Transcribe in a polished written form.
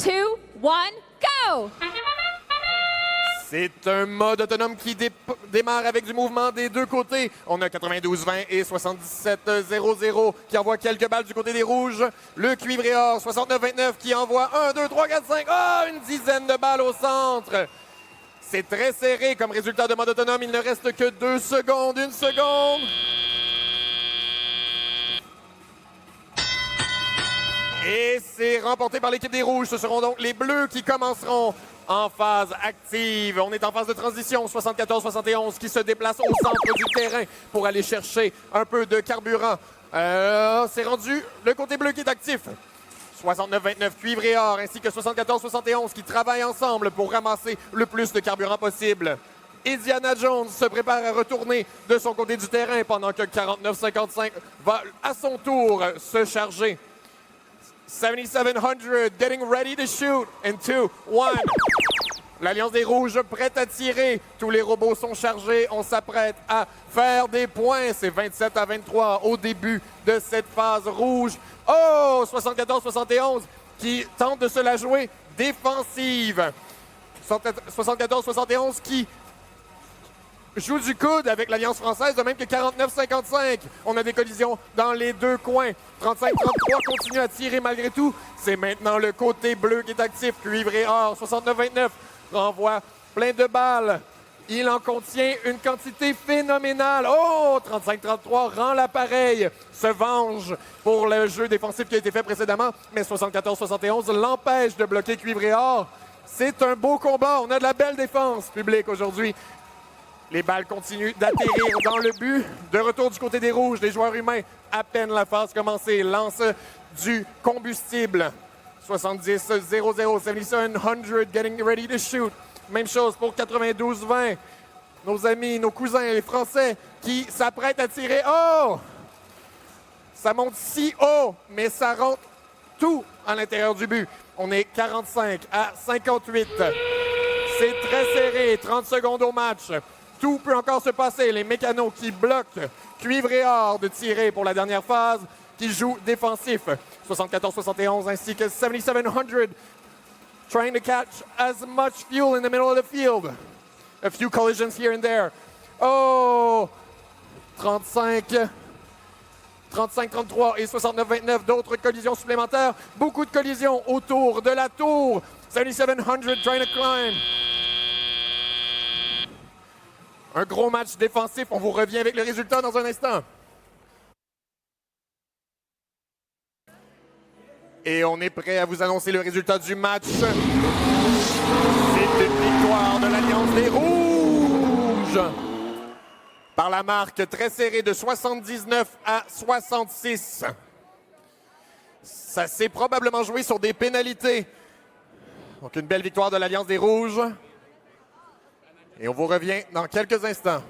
2, 1, go! C'est un mode autonome qui démarre avec du mouvement des deux côtés. On a 92-20 et 77-00 qui envoient quelques balles du côté des rouges. Le cuivre et or, 69-29 qui envoie 1, 2, 3, 4, 5. Oh, une dizaine de balles au centre. C'est très serré comme résultat de mode autonome. Il ne reste que 2 secondes. 1 seconde. Et c'est remporté par l'équipe des rouges. Ce seront donc les bleus qui commenceront en phase active. On est en phase de transition. 74-71 qui se déplace au centre du terrain pour aller chercher un peu de carburant. C'est rendu le côté bleu qui est actif. 69-29 cuivre et or ainsi que 74-71 qui travaillent ensemble pour ramasser le plus de carburant possible. Indiana Jones se prépare à retourner de son côté du terrain pendant que 49-55 va à son tour se charger. 7700 getting ready to shoot in 2, 1. L'Alliance des Rouges prête à tirer. Tous les robots sont chargés. On s'apprête à faire des points. C'est 27-23 au début de cette phase rouge. Oh, 74-71 qui tente de se la jouer défensive. 74-71 qui joue du coude avec l'Alliance française, de même que 49-55. On a des collisions dans les deux coins. 35-33 continue à tirer malgré tout. C'est maintenant le côté bleu qui est actif. Cuivre et or, 69-29 renvoie plein de balles. Il en contient une quantité phénoménale. Oh, 35-33 rend l'appareil, se venge pour le jeu défensif qui a été fait précédemment. Mais 74-71 l'empêche de bloquer cuivre et or. C'est un beau combat. On a de la belle défense publique aujourd'hui. Les balles continuent d'atterrir dans le but. De retour du côté des rouges, des joueurs humains, à peine la phase commencée, lance du combustible. 70-00, 7700 getting ready to shoot. Même chose pour 92-20. Nos amis, nos cousins, les Français qui s'apprêtent à tirer. Oh! Ça monte si haut, mais ça rentre tout à l'intérieur du but. On est 45 à 58. C'est très serré, 30 secondes au match. Tout peut encore se passer. Les mécanos qui bloquent cuivre et or de tirer pour la dernière phase, qui jouent défensif. 74-71 ainsi que 7700 trying to catch as much fuel in the middle of the field. A few collisions here and there. Oh! 35-33 et 69-29, d'autres collisions supplémentaires. Beaucoup de collisions autour de la tour. 7700 trying to climb. Un gros match défensif. On vous revient avec le résultat dans un instant. Et on est prêt à vous annoncer le résultat du match. C'est une victoire de l'Alliance des Rouges par la marque très serrée de 79 à 66. Ça s'est probablement joué sur des pénalités. Donc une belle victoire de l'Alliance des Rouges. Et on vous revient dans quelques instants.